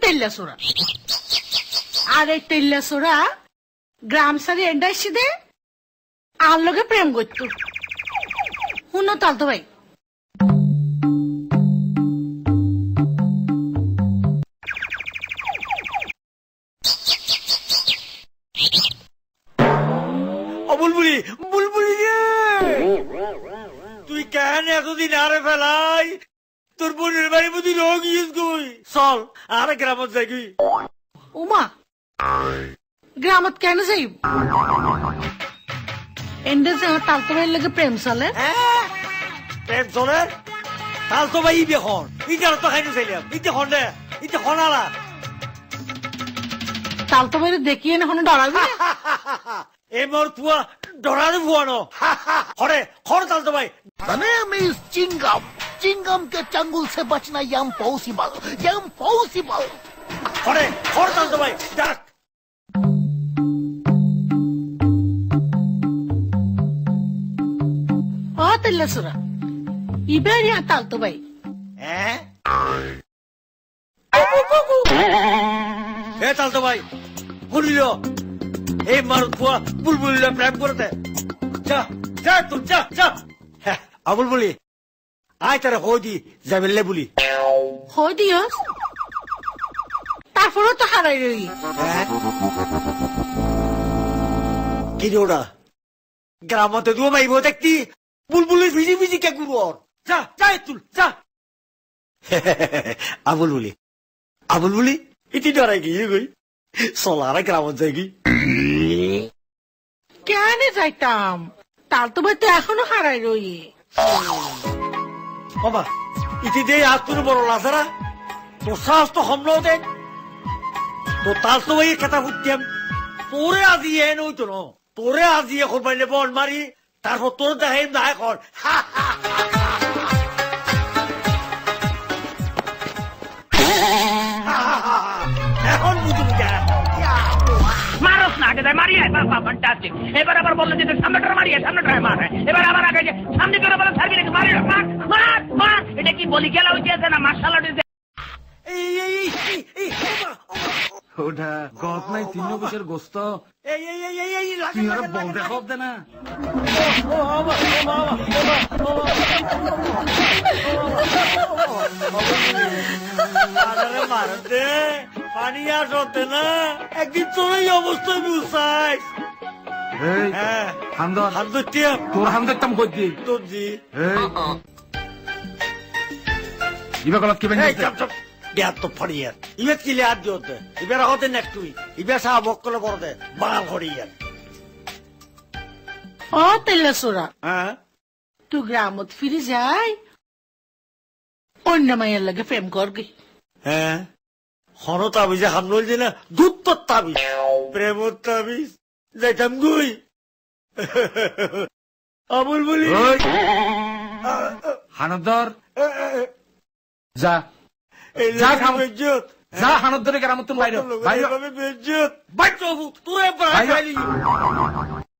তেল্লা সোরা আর এই তেল্লা সোরা গ্রাম সারি এন্ডাইছি দে আর লগে প্রেম করতো শুনো তালতো ভাই বুলবুলি বুলবুলি রে তুই কেন এতদিন আরে ফেলাই তোর বোনের বাড়ির মধ্যে রোগ ইউজ কই চল আরে গ্রামত যাই গই উমা গ্রামত কেন যাই এন্ডে যে আমার তালতো ভাইয়ের লগে প্রেম চলে প্রেম চলে তাল তো ভাই ইবে খন ইটার তো খাইতে চাইলাম ইতে খন দে ইতে খনালা তালতো ভাইয়ের দেখিয়ে না কোনো ডরাবি এ মোর তুয়া ডরানো ভুয়ানো হরে খর তাল তো ভাই The name is Chingam. Chingam के चंगुल से बचना impossible. Impossible. হরে খর তাল তো ভাই ডাক ও তেল্লা সোরা ইবার ইয়া তালতো ভাই হ্যাঁ এ তাল তো ভাই বলিল এই মার তুয়া বুলবুলিরা প্রেম করতে যা যা তুই যা যা আবুল বলি আয় তারা হই দি যাবেলে বলি হয় দিয়স তারপরেও তো হারাই রই কি রে ওরা গ্রামতে দু মাইব দেখতি বুলবুলির ভিজি ভিজি কে গুরু ওর যা যা তুল যা আবুল বলি ইতি ডরাই গিয়ে গই সোলারা গ্রামত যাই গই কেন যাইতাম তালতো ভাই তো এখনো হারাই রই বাবা ইতি দে আর তোর বড় লাজারা তোর সাহস তো হমলাও দেখ তো তাল তো ভাই কথা ফুটিয়াম তোরে আজি এ নইতো ন তোরে আজি এখন বাইলে বন মারি তারপর তোর দেখাই না এখন এখন বুঝি মারস না আগে মারিয়ে ফ্যান্টাস্টিক এবার আবার বললো যে সামনেটা মারিয়ে সামনেটা মার এবার আবার আগে যে সামনে করে বলে সার্ভি রেখে মারি মার মার মার এটা কি বলি গেলা হইতেছে না মার্শাল আর্ট ওটা গত নাই 3 বছর গোস্ত তুই ওরা বল দেখো দে না মারতে পানি আসতে না একদিন তোর এই অবস্থায় বুঝাই তোর হাম দেখতাম কই দি তোর জি ইবা গলত কি বেঞ্চ দেয়ার তো ফড়িয়ার ইবেত কিলে আর দিওতে ইবের হতে নেক্সট উইক ইবে সা বকলে বড়দে বাল হড়িয়ার ও তেল্লা সোরা হ্যাঁ তুই গ্রামত ফিরে যাই অন্য মায়ের লাগে প্রেম করবি হ্যাঁ হন তাবিজে হামল যে না দুধ তো তাবিজ প্রেমর তাবিজ যাইতাম গুই আবুল বলি হানদর যা যা বেজ্জত যা হানদরে গ্রামত বাইরে বাইরে বেজ্জত বাইরে তুই বাইরে